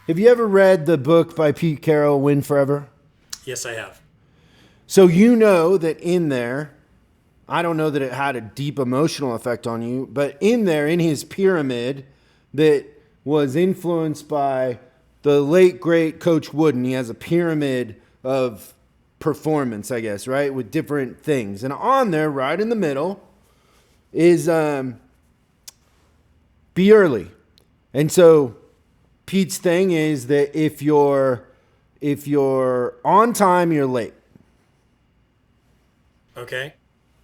Have you ever read the book by Pete Carroll, Win Forever? Yes, I have. So you know that in there, I don't know that it had a deep emotional effect on you, but in there, in his pyramid that was influenced by the late, great Coach Wooden, he has a pyramid of performance, I guess, right? With different things. And on there, right in the middle, is be early. And so Pete's thing is that if you're on time, you're late. Okay.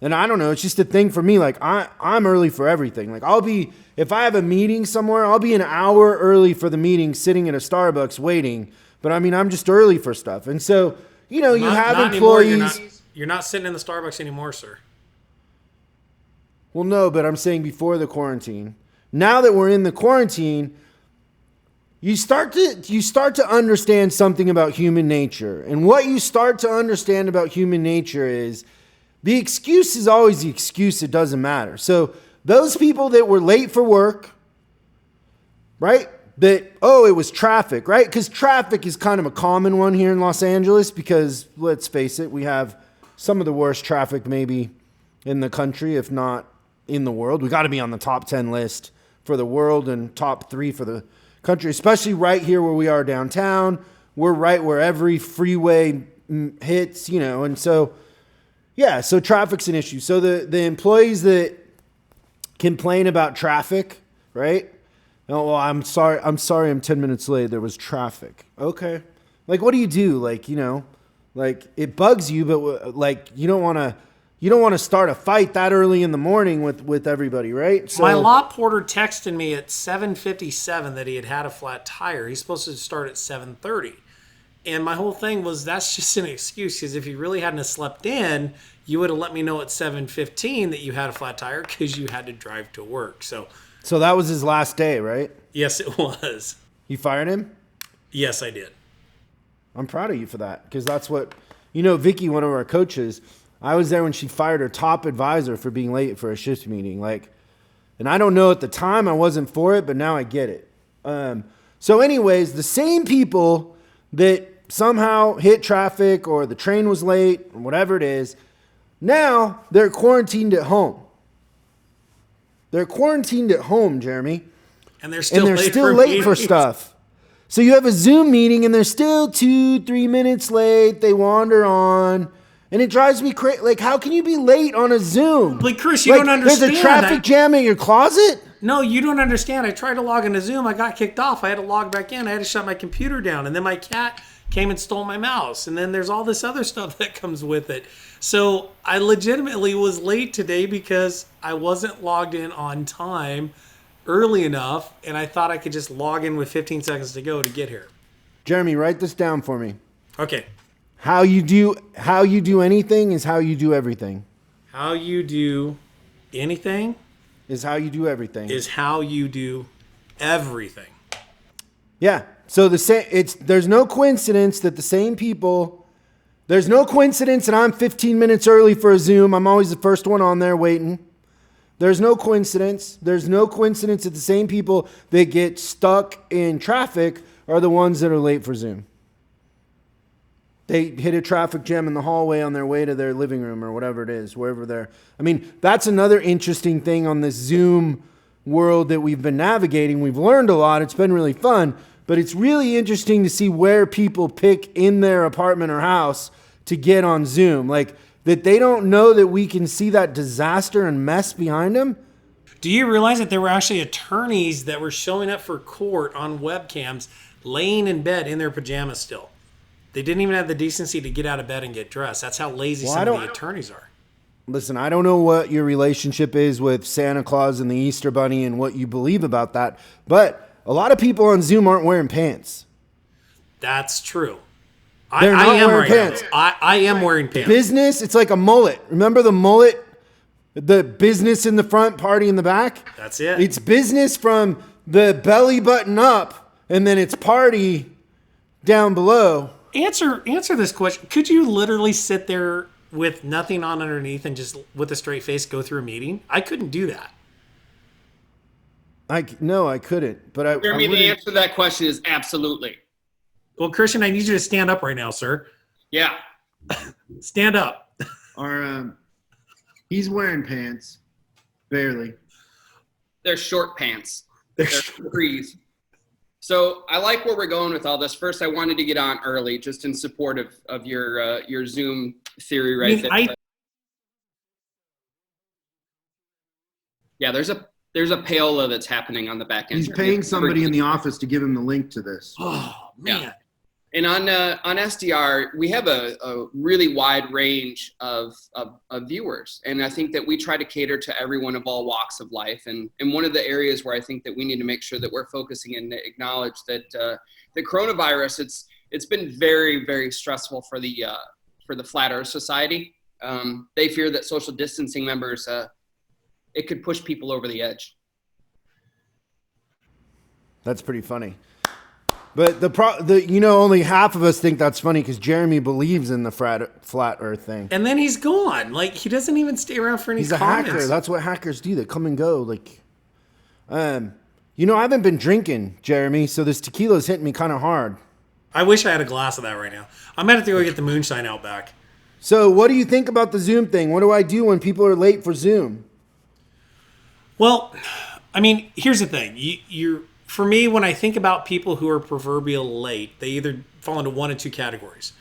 And I don't know, it's just a thing for me. Like I'm early for everything. Like if I have a meeting somewhere, I'll be an hour early for the meeting sitting at a Starbucks waiting. But I mean, I'm just early for stuff. And so, you know, you have employees. You're not sitting in the Starbucks anymore, sir. Well, no, but I'm saying before the quarantine. Now that we're in the quarantine, you start to understand something about human nature. And what you start to understand about human nature is the excuse is always the excuse. It doesn't matter. So those people that were late for work, right? It was traffic, right? Because traffic is kind of a common one here in Los Angeles because, let's face it, we have some of the worst traffic maybe in the country, if not in the world. We got to be on the top 10 list for the world and top 3 for the country, especially right here where we are downtown. We're right where every freeway hits, you know, and so, yeah, so traffic's an issue. So the employees that complain about traffic, right? Oh, well, I'm sorry, I'm 10 minutes late. There was traffic. Okay. Like, what do you do? Like, you know, like it bugs you, but like you don't want to start a fight that early in the morning with everybody, right? So my lot porter texted me at 7:57 that he had a flat tire. He's supposed to start at 7:30. And my whole thing was that's just an excuse because if you really hadn't have slept in, you would have let me know at 7:15 that you had a flat tire because you had to drive to work. So that was his last day, right? Yes, it was. You fired him? Yes, I did. I'm proud of you for that because that's what, you know, Vicky, one of our coaches, I was there when she fired her top advisor for being late for a shift meeting. Like, and I don't know at the time, I wasn't for it, but now I get it. So anyways, the same people that somehow hit traffic or the train was late or whatever it is, now they're quarantined at home. They're quarantined at home, Jeremy. And they're still late for stuff. So you have a Zoom meeting and they're still 2-3 minutes late. They wander on. And it drives me crazy. Like, how can you be late on a Zoom? Like, Chris, you don't understand. There's a traffic jam in your closet? No, you don't understand. I tried to log into Zoom. I got kicked off. I had to log back in. I had to shut my computer down. And then my cat came and stole my mouse. And then there's all this other stuff that comes with it. So I legitimately was late today because I wasn't logged in on time early enough. And I thought I could just log in with 15 seconds to go to get here. Jeremy, write this down for me. Okay. How you do anything is how you do everything. How you do anything is how you do everything. Is how you do everything. Yeah. So there's no coincidence that the same people. There's no coincidence that I'm 15 minutes early for a Zoom. I'm always the first one on there waiting. There's no coincidence. There's no coincidence that the same people that get stuck in traffic are the ones that are late for Zoom. They hit a traffic jam in the hallway on their way to their living room or whatever it is, wherever they're. I mean, that's another interesting thing on this Zoom world that we've been navigating. We've learned a lot. It's been really fun, but it's really interesting to see where people pick in their apartment or house to get on Zoom. Like, that they don't know that we can see that disaster and mess behind them. Do you realize that there were actually attorneys that were showing up for court on webcams, laying in bed in their pajamas still? They didn't even have the decency to get out of bed and get dressed. That's how lazy some of the attorneys are. Listen, I don't know what your relationship is with Santa Claus and the Easter Bunny and what you believe about that, but a lot of people on Zoom aren't wearing pants. That's true. I am wearing pants. I am wearing pants. Business, it's like a mullet. Remember the mullet? The business in the front, party in the back? That's it. It's business from the belly button up, and then it's party down below. Answer this question. Could you literally sit there with nothing on underneath and just with a straight face go through a meeting? I couldn't do that. No, I couldn't. But I Jeremy, the answer to that question is absolutely. Well, Christian, I need you to stand up right now, sir. Yeah. Stand up. He's wearing pants, barely. They're short pants. They're capris. So I like where we're going with all this. First, I wanted to get on early, just in support of your Zoom theory, right? Yeah, there's a payola that's happening on the back end. He's paying somebody in the office to give him the link to this. Oh man. Yeah. And on SDR, we have a really wide range of viewers. And I think that we try to cater to everyone of all walks of life. And one of the areas where I think that we need to make sure that we're focusing and acknowledge that the coronavirus, it's been very, very stressful for the Flat Earth Society. They fear that social distancing members, it could push people over the edge. That's pretty funny. But only half of us think that's funny because Jeremy believes in the flat Earth thing. And then he's gone. Like, he doesn't even stay around for any comments. He's a hacker. That's what hackers do. They come and go. Like, I haven't been drinking, Jeremy, so this tequila's hitting me kind of hard. I wish I had a glass of that right now. I'm going to have to go get the moonshine out back. So what do you think about the Zoom thing? What do I do when people are late for Zoom? Well, I mean, here's the thing. For me, when I think about people who are proverbial late, they either fall into one of two categories.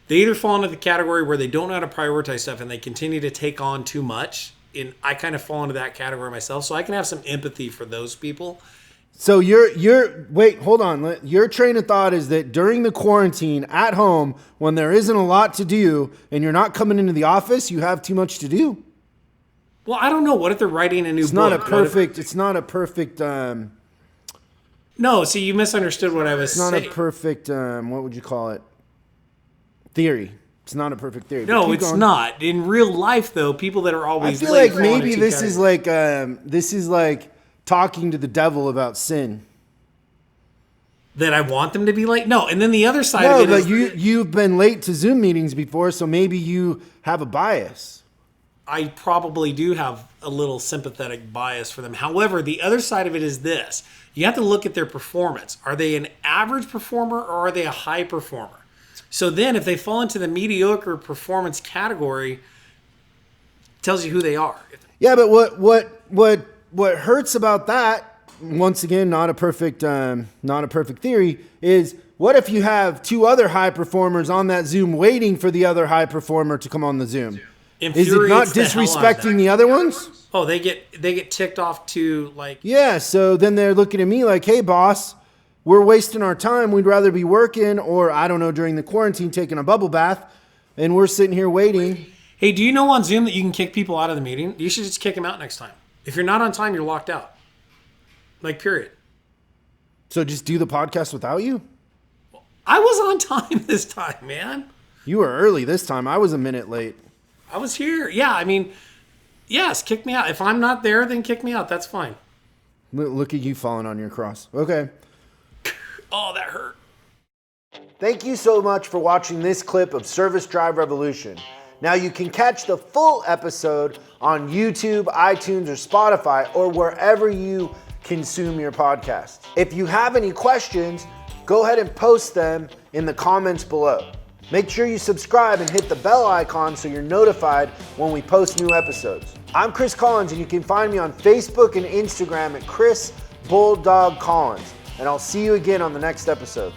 They either fall into the category where they don't know how to prioritize stuff and they continue to take on too much. And I kind of fall into that category myself. So I can have some empathy for those people. So wait, hold on. Your train of thought is that during the quarantine at home, when there isn't a lot to do and you're not coming into the office, you have too much to do. Well, I don't know. What if they're writing a new book? It's not a perfect. No, see, you misunderstood what I was saying. It's not a perfect, what would you call it? Theory. It's not a perfect theory. No, it's not. In real life, though, people that are always late. I feel like maybe this is like talking to the devil about sin. That I want them to be late? No, and then the other side of it is... No, but you've been late to Zoom meetings before, so maybe you have a bias. I probably do have a little sympathetic bias for them. However, the other side of it is this. You have to look at their performance. Are they an average performer or are they a high performer? So then if they fall into the mediocre performance category, it tells you who they are. Yeah, but what hurts about that, once again, not a perfect theory, is what if you have two other high performers on that Zoom waiting for the other high performer to come on the Zoom? Is it not disrespecting the other ones? Oh, they get ticked off to like... Yeah, so then they're looking at me like, hey, boss, we're wasting our time. We'd rather be working or, I don't know, during the quarantine taking a bubble bath, and we're sitting here waiting. Hey, do you know on Zoom that you can kick people out of the meeting? You should just kick them out next time. If you're not on time, you're locked out. Like, period. So just do the podcast without you? I was on time this time, man. You were early this time. I was a minute late. I was here. Yeah, I mean, yes, kick me out. If I'm not there, then kick me out. That's fine. Look at you falling on your cross. Okay. Oh, that hurt. Thank you so much for watching this clip of Service Drive Revolution. Now you can catch the full episode on YouTube, iTunes, or Spotify, or wherever you consume your podcast. If you have any questions, go ahead and post them in the comments below. Make sure you subscribe and hit the bell icon so you're notified when we post new episodes. I'm Chris Collins, and you can find me on Facebook and Instagram at Chris Bulldog Collins. And I'll see you again on the next episode.